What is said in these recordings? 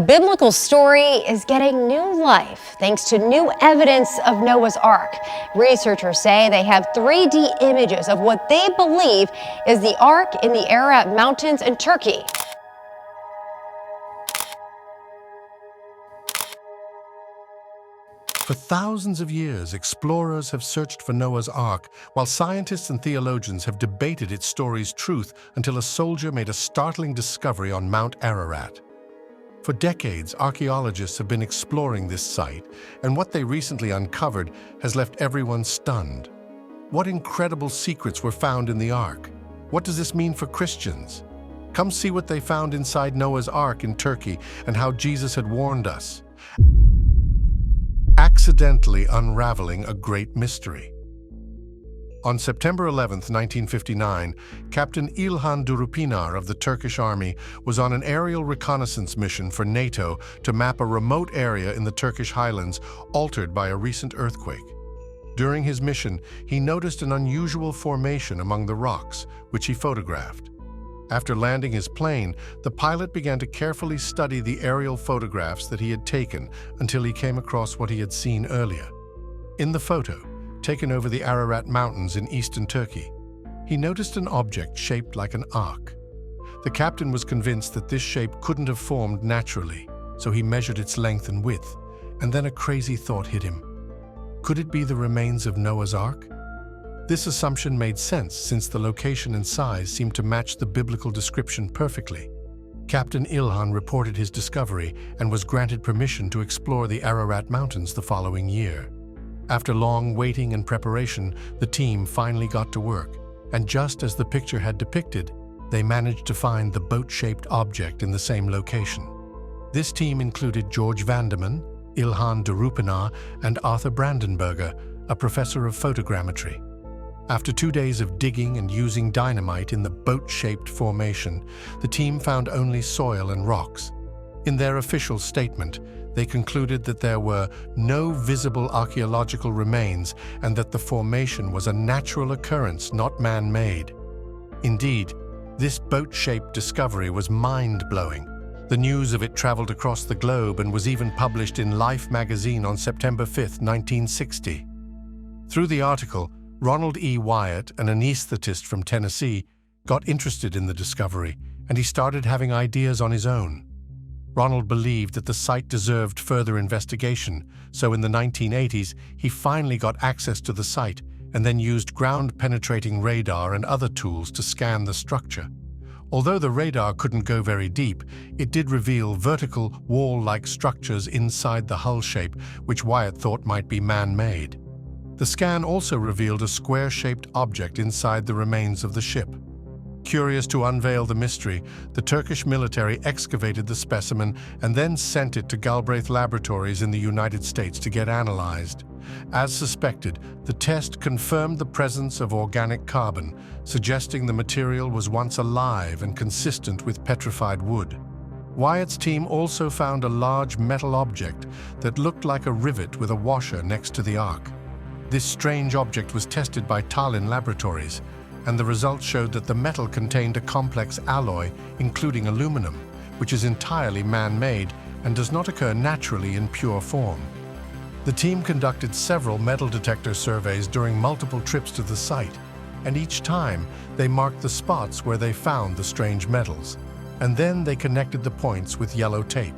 biblical story is getting new life thanks to new evidence of Noah's Ark. Researchers say they have 3D images of what they believe is the Ark in the Ararat Mountains in Turkey. For thousands of years, explorers have searched for Noah's Ark, while scientists and theologians have debated its story's truth until a soldier made a startling discovery on Mount Ararat. For decades, archaeologists have been exploring this site, and what they recently uncovered has left everyone stunned. What incredible secrets were found in the Ark? What does this mean for Christians? Come see what they found inside Noah's Ark in Turkey and how Jesus had warned us. Accidentally unraveling a great mystery. On September 11, 1959, Captain İlhan Durupinar of the Turkish Army was on an aerial reconnaissance mission for NATO to map a remote area in the Turkish highlands altered by a recent earthquake. During his mission, he noticed an unusual formation among the rocks, which he photographed. After landing his plane, the pilot began to carefully study the aerial photographs that he had taken until he came across what he had seen earlier. In the photo, taken over the Ararat Mountains in eastern Turkey, he noticed an object shaped like an ark. The captain was convinced that this shape couldn't have formed naturally, so he measured its length and width, and then a crazy thought hit him. Could it be the remains of Noah's Ark? This assumption made sense since the location and size seemed to match the biblical description perfectly. Captain İlhan reported his discovery and was granted permission to explore the Ararat Mountains the following year. After long waiting and preparation, the team finally got to work, and just as the picture had depicted, they managed to find the boat-shaped object in the same location. This team included George Vanderman, İlhan Durupinar, and Arthur Brandenberger, a professor of photogrammetry. After 2 days of digging and using dynamite in the boat-shaped formation, the team found only soil and rocks. In their official statement, they concluded that there were no visible archaeological remains and that the formation was a natural occurrence, not man-made. Indeed, this boat-shaped discovery was mind-blowing. The news of it traveled across the globe and was even published in Life magazine on September 5, 1960. Through the article, Ronald E. Wyatt, an anesthetist from Tennessee, got interested in the discovery, and he started having ideas on his own. Ronald believed that the site deserved further investigation, so in the 1980s, he finally got access to the site and then used ground-penetrating radar and other tools to scan the structure. Although the radar couldn't go very deep, it did reveal vertical, wall-like structures inside the hull shape, which Wyatt thought might be man-made. The scan also revealed a square-shaped object inside the remains of the ship. Curious to unveil the mystery, the Turkish military excavated the specimen and then sent it to Galbraith Laboratories in the United States to get analyzed. As suspected, the test confirmed the presence of organic carbon, suggesting the material was once alive and consistent with petrified wood. Wyatt's team also found a large metal object that looked like a rivet with a washer next to the Ark. This strange object was tested by Tallinn Laboratories, and the results showed that the metal contained a complex alloy, including aluminum, which is entirely man-made and does not occur naturally in pure form. The team conducted several metal detector surveys during multiple trips to the site, and each time they marked the spots where they found the strange metals, and then they connected the points with yellow tape.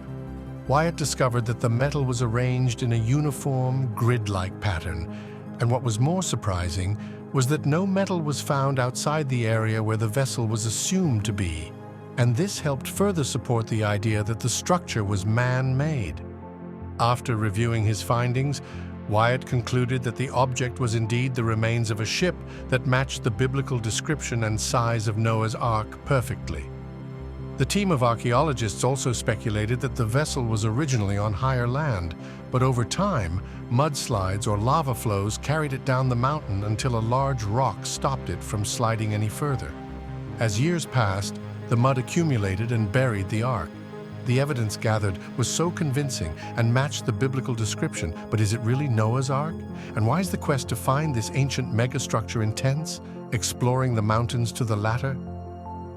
Wyatt discovered that the metal was arranged in a uniform, grid-like pattern, and what was more surprising was that no metal was found outside the area where the vessel was assumed to be, and this helped further support the idea that the structure was man-made. After reviewing his findings, Wyatt concluded that the object was indeed the remains of a ship that matched the biblical description and size of Noah's Ark perfectly. The team of archaeologists also speculated that the vessel was originally on higher land, but over time, mudslides or lava flows carried it down the mountain until a large rock stopped it from sliding any further. As years passed, the mud accumulated and buried the Ark. The evidence gathered was so convincing and matched the biblical description, but is it really Noah's Ark? And why is the quest to find this ancient megastructure intense, exploring the mountains to the latter?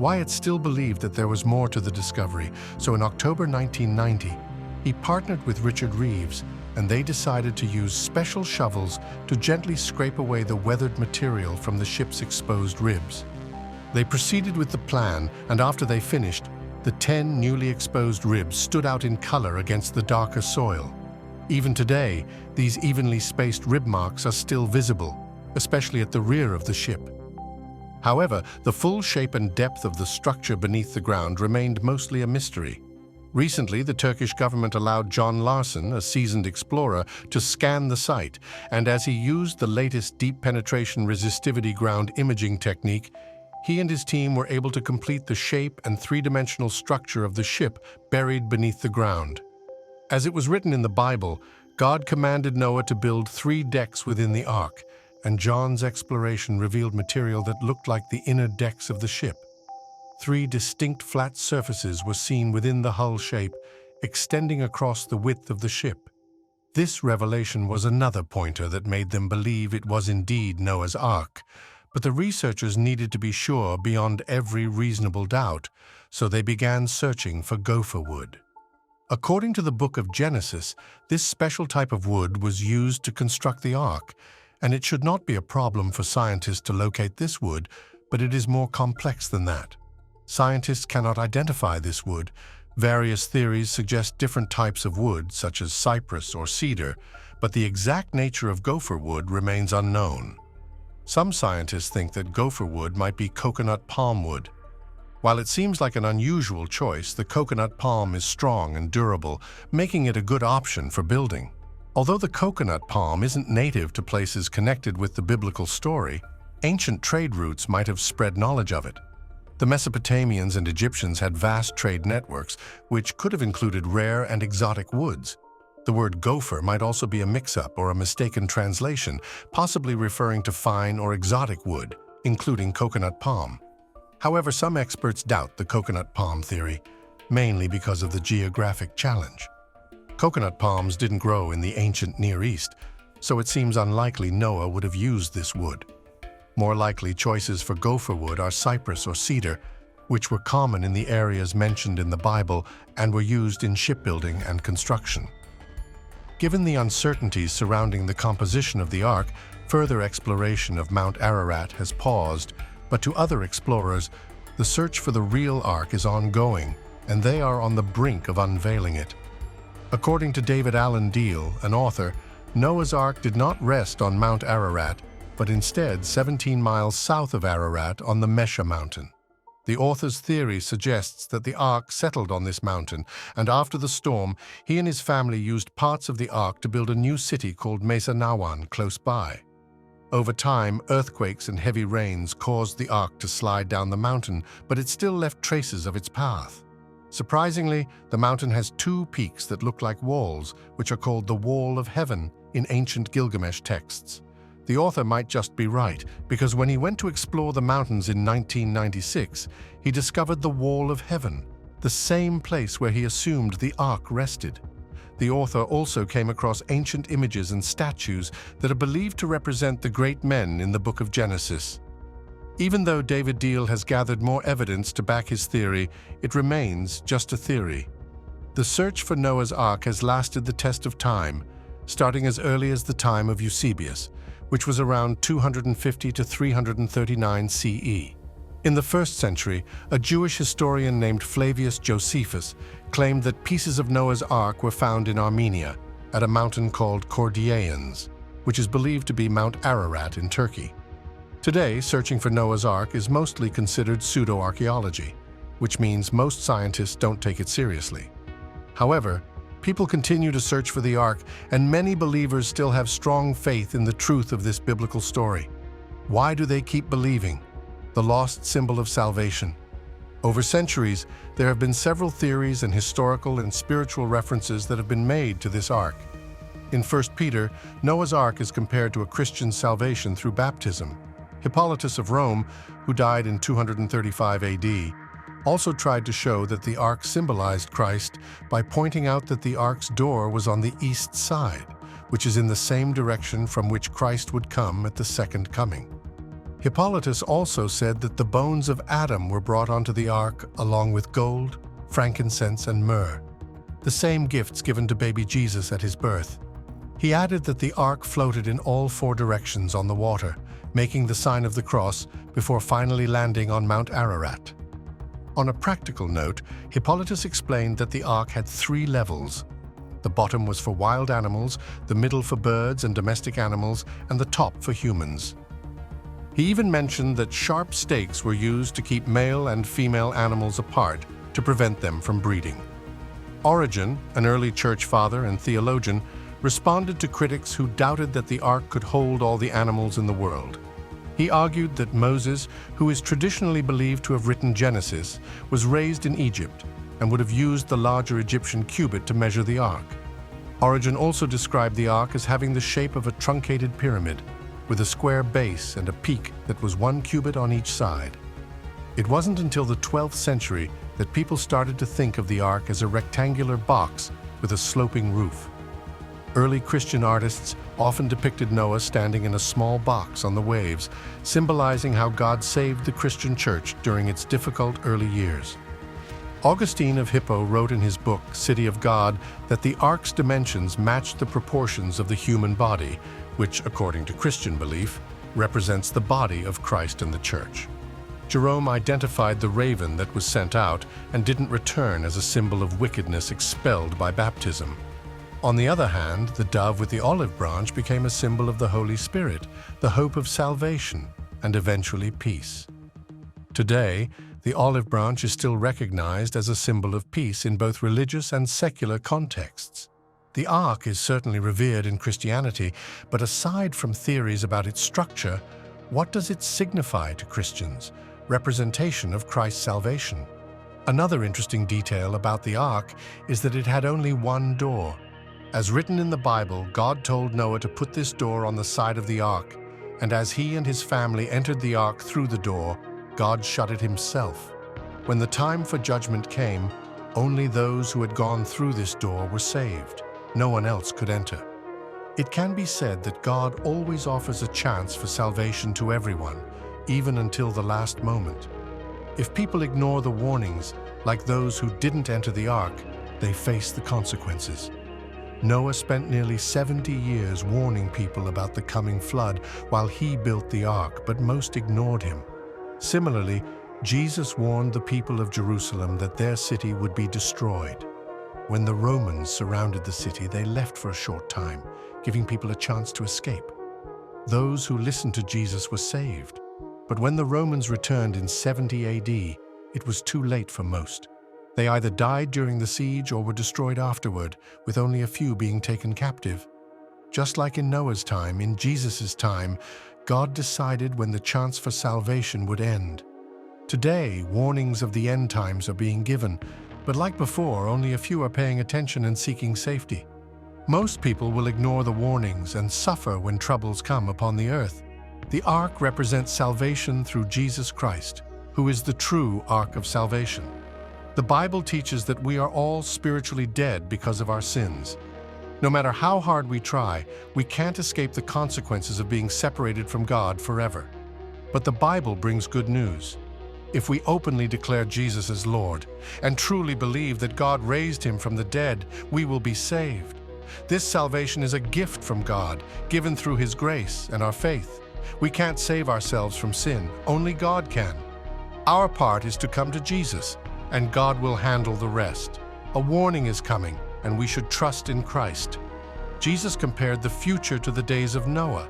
Wyatt still believed that there was more to the discovery, so in October 1990, he partnered with Richard Reeves, and they decided to use special shovels to gently scrape away the weathered material from the ship's exposed ribs. They proceeded with the plan, and after they finished, the 10 newly exposed ribs stood out in color against the darker soil. Even today, these evenly spaced rib marks are still visible, especially at the rear of the ship. However, the full shape and depth of the structure beneath the ground remained mostly a mystery. Recently, the Turkish government allowed John Larson, a seasoned explorer, to scan the site, and as he used the latest deep penetration resistivity ground imaging technique, he and his team were able to complete the shape and three-dimensional structure of the ship buried beneath the ground. As it was written in the Bible, God commanded Noah to build 3 decks within the ark, and John's exploration revealed material that looked like the inner decks of the ship. 3 distinct flat surfaces were seen within the hull shape, extending across the width of the ship. This revelation was another pointer that made them believe it was indeed Noah's Ark, but the researchers needed to be sure beyond every reasonable doubt, so they began searching for gopher wood. According to the book of Genesis, this special type of wood was used to construct the ark, and it should not be a problem for scientists to locate this wood, but it is more complex than that. Scientists cannot identify this wood. Various theories suggest different types of wood, such as cypress or cedar, but the exact nature of gopher wood remains unknown. Some scientists think that gopher wood might be coconut palm wood. While it seems like an unusual choice, the coconut palm is strong and durable, making it a good option for building. Although the coconut palm isn't native to places connected with the biblical story, ancient trade routes might have spread knowledge of it. The Mesopotamians and Egyptians had vast trade networks, which could have included rare and exotic woods. The word gopher might also be a mix-up or a mistaken translation, possibly referring to fine or exotic wood, including coconut palm. However, some experts doubt the coconut palm theory, mainly because of the geographic challenge. Coconut palms didn't grow in the ancient Near East, so it seems unlikely Noah would have used this wood. More likely choices for gopher wood are cypress or cedar, which were common in the areas mentioned in the Bible and were used in shipbuilding and construction. Given the uncertainties surrounding the composition of the ark, further exploration of Mount Ararat has paused, but to other explorers, the search for the real ark is ongoing, and they are on the brink of unveiling it. According to David Allen Deal, an author, Noah's Ark did not rest on Mount Ararat, but instead 17 miles south of Ararat on the Mesha mountain. The author's theory suggests that the ark settled on this mountain, and after the storm, he and his family used parts of the ark to build a new city called Mesa Nawan close by. Over time, earthquakes and heavy rains caused the ark to slide down the mountain, but it still left traces of its path. Surprisingly, the mountain has 2 peaks that look like walls, which are called the Wall of Heaven in ancient Gilgamesh texts. The author might just be right, because when he went to explore the mountains in 1996, he discovered the Wall of Heaven, the same place where he assumed the ark rested. The author also came across ancient images and statues that are believed to represent the great men in the book of Genesis. Even though David Deal has gathered more evidence to back his theory, it remains just a theory. The search for Noah's Ark has lasted the test of time, starting as early as the time of Eusebius, which was around 250 to 339 CE. In the 1st century, a Jewish historian named Flavius Josephus claimed that pieces of Noah's Ark were found in Armenia, at a mountain called Kordiaans, which is believed to be Mount Ararat in Turkey. Today, searching for Noah's Ark is mostly considered pseudo-archaeology, which means most scientists don't take it seriously. However, people continue to search for the Ark, and many believers still have strong faith in the truth of this biblical story. Why do they keep believing? The lost symbol of salvation. Over centuries, there have been several theories and historical and spiritual references that have been made to this Ark. In 1 Peter, Noah's Ark is compared to a Christian salvation through baptism. Hippolytus of Rome, who died in 235 AD, also tried to show that the ark symbolized Christ by pointing out that the ark's door was on the east side, which is in the same direction from which Christ would come at the second coming. Hippolytus also said that the bones of Adam were brought onto the ark along with gold, frankincense, and myrrh, the same gifts given to baby Jesus at his birth. He added that the ark floated in all four directions on the water, making the sign of the cross before finally landing on Mount Ararat. On a practical note, Hippolytus explained that the ark had 3 levels. The bottom was for wild animals, the middle for birds and domestic animals, and the top for humans. He even mentioned that sharp stakes were used to keep male and female animals apart to prevent them from breeding. Origen, an early church father and theologian, responded to critics who doubted that the ark could hold all the animals in the world. He argued that Moses, who is traditionally believed to have written Genesis, was raised in Egypt and would have used the larger Egyptian cubit to measure the ark. Origen also described the ark as having the shape of a truncated pyramid, with a square base and a peak that was 1 cubit on each side. It wasn't until the 12th century that people started to think of the ark as a rectangular box with a sloping roof. Early Christian artists often depicted Noah standing in a small box on the waves, symbolizing how God saved the Christian church during its difficult early years. Augustine of Hippo wrote in his book, City of God, that the ark's dimensions matched the proportions of the human body, which, according to Christian belief, represents the body of Christ and the church. Jerome identified the raven that was sent out and didn't return as a symbol of wickedness expelled by baptism. On the other hand, the dove with the olive branch became a symbol of the Holy Spirit, the hope of salvation, and eventually peace. Today, the olive branch is still recognized as a symbol of peace in both religious and secular contexts. The ark is certainly revered in Christianity, but aside from theories about its structure, what does it signify to Christians? Representation of Christ's salvation. Another interesting detail about the ark is that it had only one door. As written in the Bible, God told Noah to put this door on the side of the ark, and as he and his family entered the ark through the door, God shut it himself. When the time for judgment came, only those who had gone through this door were saved. No one else could enter. It can be said that God always offers a chance for salvation to everyone, even until the last moment. If people ignore the warnings, like those who didn't enter the ark, they face the consequences. Noah spent nearly 70 years warning people about the coming flood while he built the ark, but most ignored him. Similarly, Jesus warned the people of Jerusalem that their city would be destroyed. When the Romans surrounded the city, they left for a short time, giving people a chance to escape. Those who listened to Jesus were saved. But when the Romans returned in 70 AD, it was too late for most. They either died during the siege or were destroyed afterward, with only a few being taken captive. Just like in Noah's time, in Jesus' time, God decided when the chance for salvation would end. Today, warnings of the end times are being given, but like before, only a few are paying attention and seeking safety. Most people will ignore the warnings and suffer when troubles come upon the earth. The ark represents salvation through Jesus Christ, who is the true ark of salvation. The Bible teaches that we are all spiritually dead because of our sins. No matter how hard we try, we can't escape the consequences of being separated from God forever. But the Bible brings good news. If we openly declare Jesus as Lord and truly believe that God raised him from the dead, we will be saved. This salvation is a gift from God, given through his grace and our faith. We can't save ourselves from sin, only God can. Our part is to come to Jesus, and God will handle the rest. A warning is coming, and we should trust in Christ. Jesus compared the future to the days of Noah.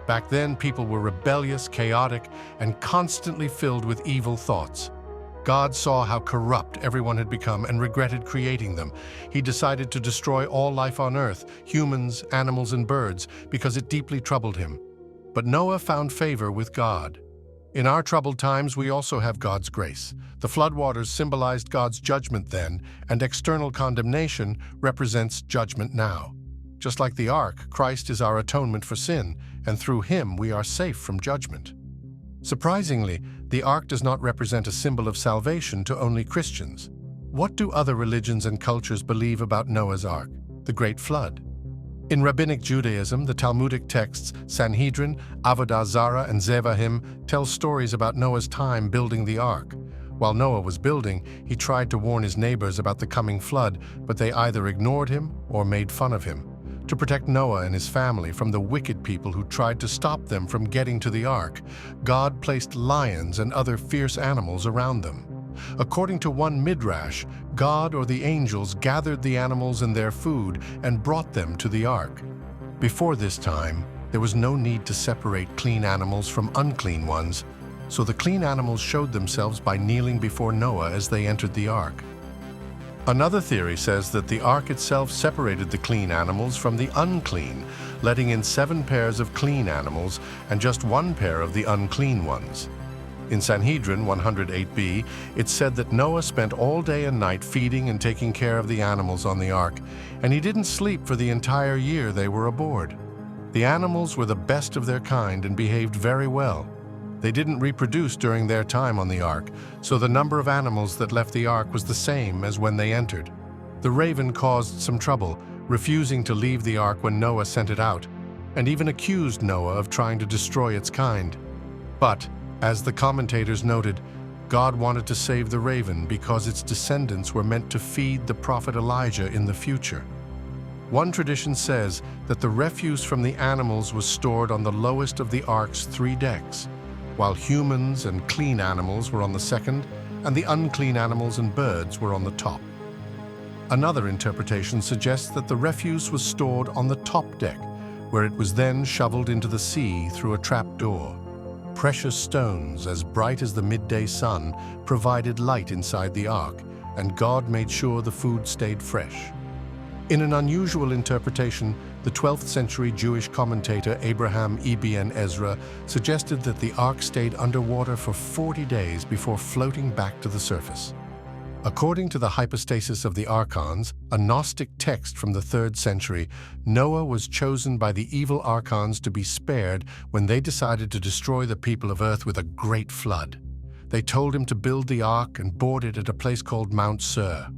Back then, people were rebellious, chaotic, and constantly filled with evil thoughts. God saw how corrupt everyone had become and regretted creating them. He decided to destroy all life on earth, humans, animals, and birds, because it deeply troubled him. But Noah found favor with God. In our troubled times, we also have God's grace. The floodwaters symbolized God's judgment then, and external condemnation represents judgment now. Just like the ark, Christ is our atonement for sin, and through him we are safe from judgment. Surprisingly, the ark does not represent a symbol of salvation to only Christians. What do other religions and cultures believe about Noah's ark, the Great Flood? In Rabbinic Judaism, the Talmudic texts Sanhedrin, Avodah Zarah, and Zevahim tell stories about Noah's time building the ark. While Noah was building, he tried to warn his neighbors about the coming flood, but they either ignored him or made fun of him. To protect Noah and his family from the wicked people who tried to stop them from getting to the ark, God placed lions and other fierce animals around them. According to one midrash, God or the angels gathered the animals and their food and brought them to the ark. Before this time, there was no need to separate clean animals from unclean ones, so the clean animals showed themselves by kneeling before Noah as they entered the ark. Another theory says that the ark itself separated the clean animals from the unclean, letting in 7 pairs of clean animals and just 1 pair of the unclean ones. In Sanhedrin 108b, it said that Noah spent all day and night feeding and taking care of the animals on the ark, and he didn't sleep for the entire year they were aboard. The animals were the best of their kind and behaved very well. They didn't reproduce during their time on the ark, so the number of animals that left the ark was the same as when they entered. The raven caused some trouble, refusing to leave the ark when Noah sent it out, and even accused Noah of trying to destroy its kind. But, as the commentators noted, God wanted to save the raven because its descendants were meant to feed the prophet Elijah in the future. One tradition says that the refuse from the animals was stored on the lowest of the ark's 3 decks, while humans and clean animals were on the second, and the unclean animals and birds were on the top. Another interpretation suggests that the refuse was stored on the top deck, where it was then shoveled into the sea through a trap door. Precious stones, as bright as the midday sun, provided light inside the ark, and God made sure the food stayed fresh. In an unusual interpretation, the 12th century Jewish commentator Abraham Ibn Ezra suggested that the ark stayed underwater for 40 days before floating back to the surface. According to the hypostasis of the archons, a Gnostic text from the 3rd century, Noah was chosen by the evil archons to be spared when they decided to destroy the people of earth with a great flood. They told him to build the ark and board it at a place called Mount Ararat.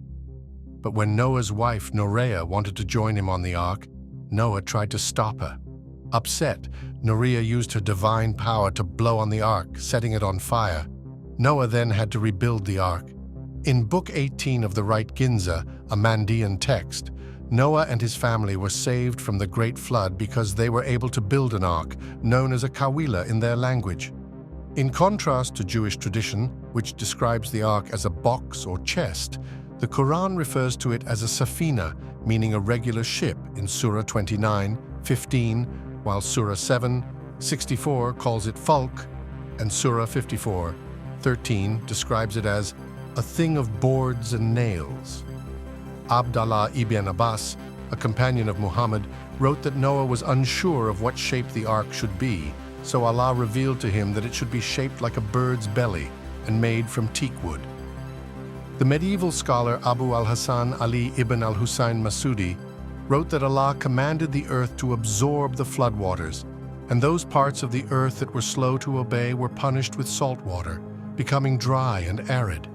But when Noah's wife, Norea, wanted to join him on the ark, Noah tried to stop her. Upset, Norea used her divine power to blow on the ark, setting it on fire. Noah then had to rebuild the ark. In Book 18 of the Right Ginza, a Mandean text, Noah and his family were saved from the great flood because they were able to build an ark, known as a kawila in their language. In contrast to Jewish tradition, which describes the ark as a box or chest, the Quran refers to it as a safina, meaning a regular ship in Surah 29:15, while Surah 7:64 calls it fulk, and Surah 54:13 describes it as a thing of boards and nails. Abdallah ibn Abbas, a companion of Muhammad, wrote that Noah was unsure of what shape the ark should be, so Allah revealed to him that it should be shaped like a bird's belly and made from teak wood. The medieval scholar Abu al-Hasan Ali ibn al-Husayn Masudi wrote that Allah commanded the earth to absorb the floodwaters, and those parts of the earth that were slow to obey were punished with salt water, becoming dry and arid.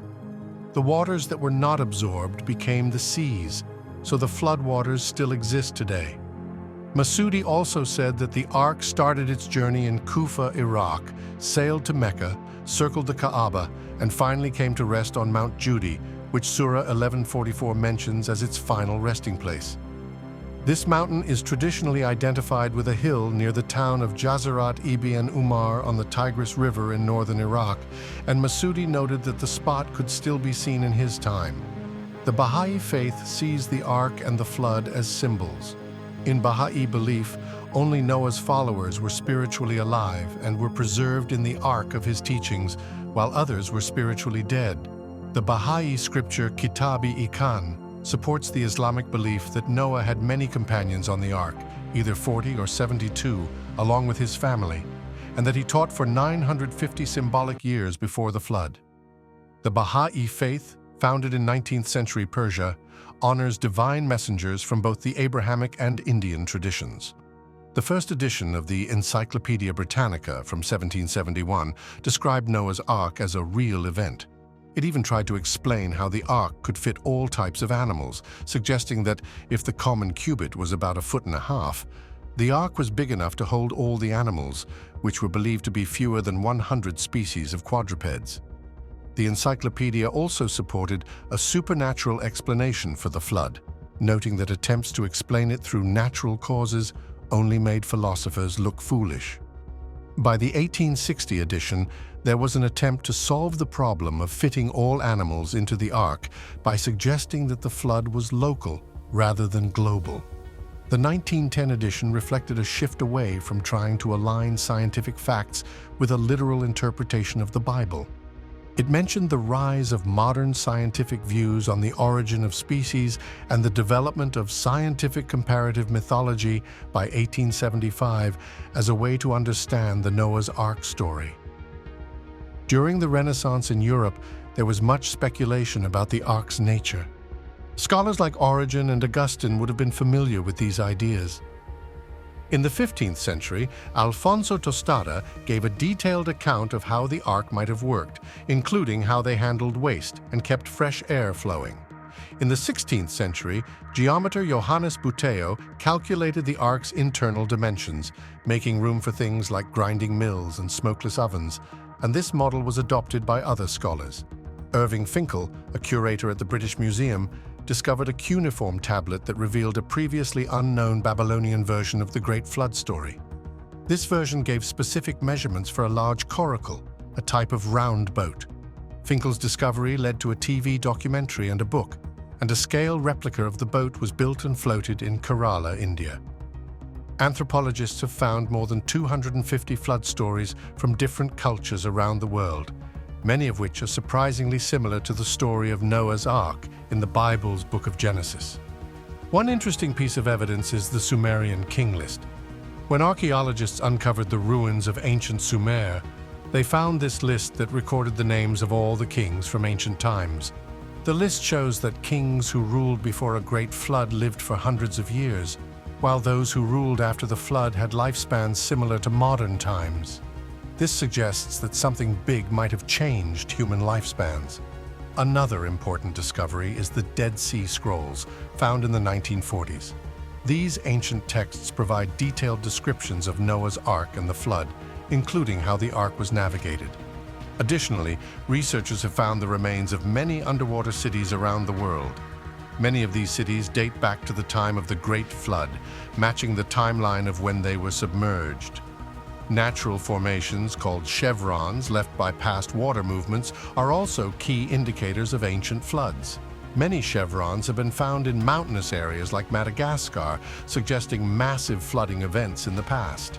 The waters that were not absorbed became the seas, so the floodwaters still exist today. Masudi also said that the ark started its journey in Kufa, Iraq, sailed to Mecca, circled the Kaaba, and finally came to rest on Mount Judi, which Surah 1144 mentions as its final resting place. This mountain is traditionally identified with a hill near the town of Jazirat ibn Umar on the Tigris River in northern Iraq, and Masudi noted that the spot could still be seen in his time. The Bahai faith sees the ark and the flood as symbols. In Bahai belief, only Noah's followers were spiritually alive and were preserved in the ark of his teachings, while others were spiritually dead. The Bahai scripture Kitab-i-Ikan supports the Islamic belief that Noah had many companions on the ark, either 40 or 72, along with his family, and that he taught for 950 symbolic years before the flood. The Bahai faith, founded in 19th century Persia, honors divine messengers from both the Abrahamic and Indian traditions. The first edition of the Encyclopedia Britannica from 1771 described Noah's Ark as a real event. It even tried to explain how the ark could fit all types of animals, suggesting that if the common cubit was about 1.5 feet, the ark was big enough to hold all the animals, which were believed to be fewer than 100 species of quadrupeds. The encyclopedia also supported a supernatural explanation for the flood, noting that attempts to explain it through natural causes only made philosophers look foolish. By the 1860 edition, there was an attempt to solve the problem of fitting all animals into the ark by suggesting that the flood was local rather than global. The 1910 edition reflected a shift away from trying to align scientific facts with a literal interpretation of the Bible. It mentioned the rise of modern scientific views on the origin of species and the development of scientific comparative mythology by 1875 as a way to understand the Noah's Ark story. During the Renaissance in Europe, there was much speculation about the Ark's nature. Scholars like Origen and Augustine would have been familiar with these ideas. In the 15th century, Alfonso Tostada gave a detailed account of how the Ark might have worked, including how they handled waste and kept fresh air flowing. In the 16th century, geometer Johannes Buteo calculated the Ark's internal dimensions, making room for things like grinding mills and smokeless ovens, and this model was adopted by other scholars. Irving Finkel, a curator at the British Museum, discovered a cuneiform tablet that revealed a previously unknown Babylonian version of the Great Flood story. This version gave specific measurements for a large coracle, a type of round boat. Finkel's discovery led to a TV documentary and a book, and a scale replica of the boat was built and floated in Kerala, India. Anthropologists have found more than 250 flood stories from different cultures around the world, many of which are surprisingly similar to the story of Noah's Ark in the Bible's Book of Genesis. One interesting piece of evidence is the Sumerian king list. When archaeologists uncovered the ruins of ancient Sumer, they found this list that recorded the names of all the kings from ancient times. The list shows that kings who ruled before a great flood lived for hundreds of years, while those who ruled after the flood had lifespans similar to modern times. This suggests that something big might have changed human lifespans. Another important discovery is the Dead Sea Scrolls, found in the 1940s. These ancient texts provide detailed descriptions of Noah's Ark and the flood, including how the Ark was navigated. Additionally, researchers have found the remains of many underwater cities around the world. Many of these cities date back to the time of the Great Flood, matching the timeline of when they were submerged. Natural formations called chevrons left by past water movements are also key indicators of ancient floods. Many chevrons have been found in mountainous areas like Madagascar, suggesting massive flooding events in the past.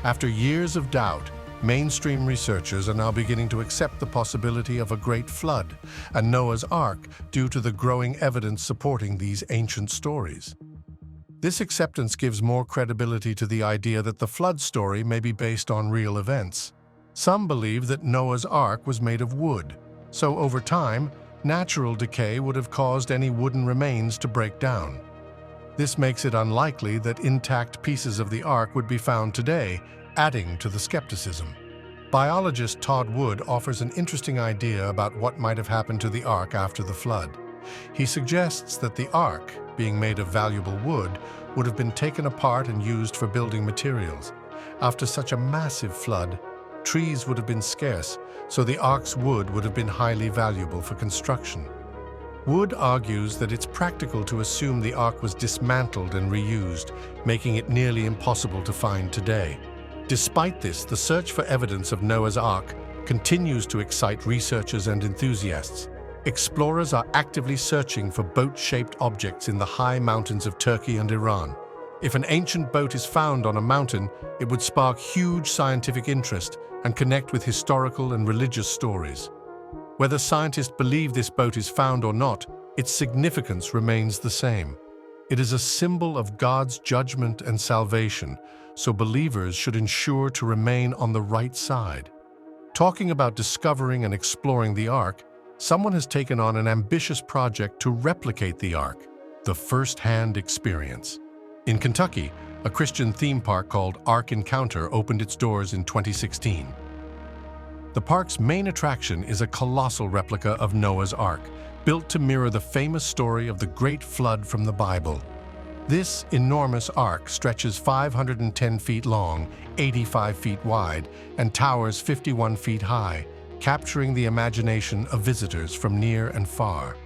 After years of doubt, mainstream researchers are now beginning to accept the possibility of a great flood and Noah's Ark due to the growing evidence supporting these ancient stories. This acceptance gives more credibility to the idea that the flood story may be based on real events. Some believe that Noah's Ark was made of wood, so over time, natural decay would have caused any wooden remains to break down. This makes it unlikely that intact pieces of the Ark would be found today, adding to the skepticism. Biologist Todd Wood offers an interesting idea about what might have happened to the Ark after the flood. He suggests that the Ark, being made of valuable wood, would have been taken apart and used for building materials. After such a massive flood, trees would have been scarce, so the Ark's wood would have been highly valuable for construction. Wood argues that it's practical to assume the Ark was dismantled and reused, making it nearly impossible to find today. Despite this, the search for evidence of Noah's Ark continues to excite researchers and enthusiasts. Explorers are actively searching for boat-shaped objects in the high mountains of Turkey and Iran. If an ancient boat is found on a mountain, it would spark huge scientific interest and connect with historical and religious stories. Whether scientists believe this boat is found or not, its significance remains the same. It is a symbol of God's judgment and salvation, so believers should ensure to remain on the right side. Talking about discovering and exploring the Ark, someone has taken on an ambitious project to replicate the Ark, the first-hand experience. In Kentucky, a Christian theme park called Ark Encounter opened its doors in 2016. The park's main attraction is a colossal replica of Noah's Ark, built to mirror the famous story of the Great Flood from the Bible. This enormous ark stretches 510 feet long, 85 feet wide, and towers 51 feet high, capturing the imagination of visitors from near and far.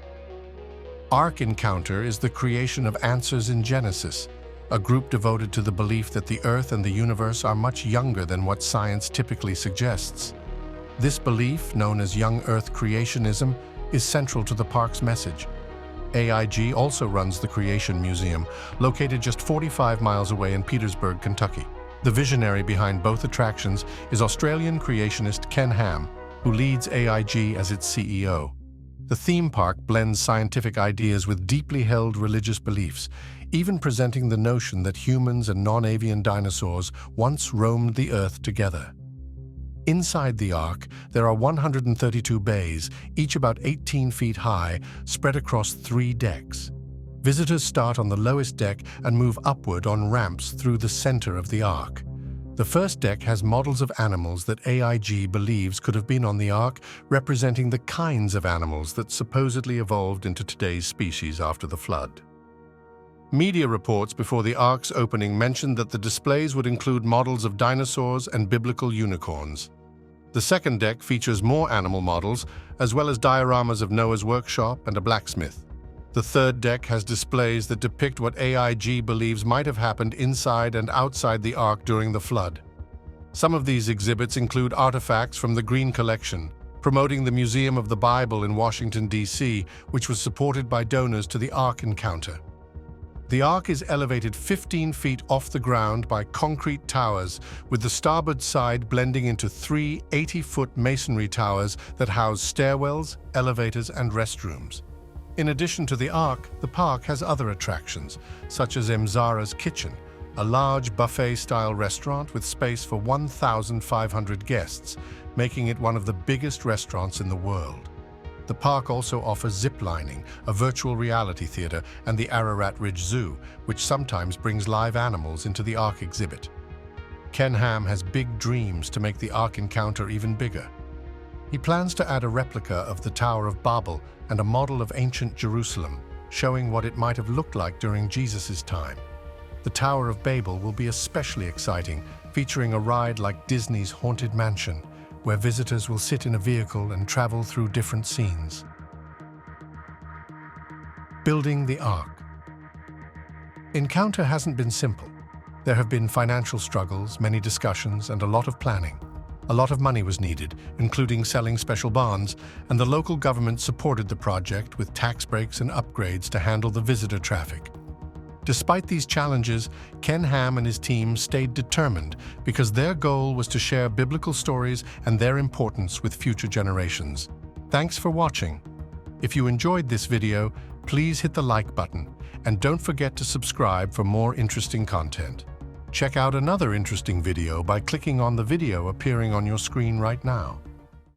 Ark Encounter is the creation of Answers in Genesis, a group devoted to the belief that the Earth and the universe are much younger than what science typically suggests. This belief, known as Young Earth creationism, is central to the park's message. AIG also runs the Creation Museum, located just 45 miles away in Petersburg, Kentucky. The visionary behind both attractions is Australian creationist Ken Ham, who leads AIG as its CEO. The theme park blends scientific ideas with deeply held religious beliefs, even presenting the notion that humans and non-avian dinosaurs once roamed the Earth together. Inside the Ark, there are 132 bays, each about 18 feet high, spread across 3 decks. Visitors start on the lowest deck and move upward on ramps through the center of the Ark. The first deck has models of animals that AIG believes could have been on the Ark, representing the kinds of animals that supposedly evolved into today's species after the flood. Media reports before the Ark's opening mentioned that the displays would include models of dinosaurs and biblical unicorns. The second deck features more animal models, as well as dioramas of Noah's workshop and a blacksmith. The third deck has displays that depict what AIG believes might have happened inside and outside the Ark during the flood. Some of these exhibits include artifacts from the Green Collection, promoting the Museum of the Bible in Washington, D.C., which was supported by donors to the Ark Encounter. The Ark is elevated 15 feet off the ground by concrete towers, with the starboard side blending into 3 80-foot masonry towers that house stairwells, elevators, and restrooms. In addition to the Ark, the park has other attractions, such as Zara's Kitchen, a large buffet-style restaurant with space for 1,500 guests, making it one of the biggest restaurants in the world. The park also offers zip-lining, a virtual reality theater, and the Ararat Ridge Zoo, which sometimes brings live animals into the Ark exhibit. Ken Ham has big dreams to make the Ark Encounter even bigger. He plans to add a replica of the Tower of Babel and a model of ancient Jerusalem, showing what it might have looked like during Jesus' time. The Tower of Babel will be especially exciting, featuring a ride like Disney's Haunted Mansion, where visitors will sit in a vehicle and travel through different scenes. Building the Ark. Encounter hasn't been simple. There have been financial struggles, many discussions, and a lot of planning. A lot of money was needed, including selling special bonds, and the local government supported the project with tax breaks and upgrades to handle the visitor traffic. Despite these challenges, Ken Ham and his team stayed determined because their goal was to share biblical stories and their importance with future generations. Thanks for watching. If you enjoyed this video, please hit the like button and don't forget to subscribe for more interesting content. Check out another interesting video by clicking on the video appearing on your screen right now.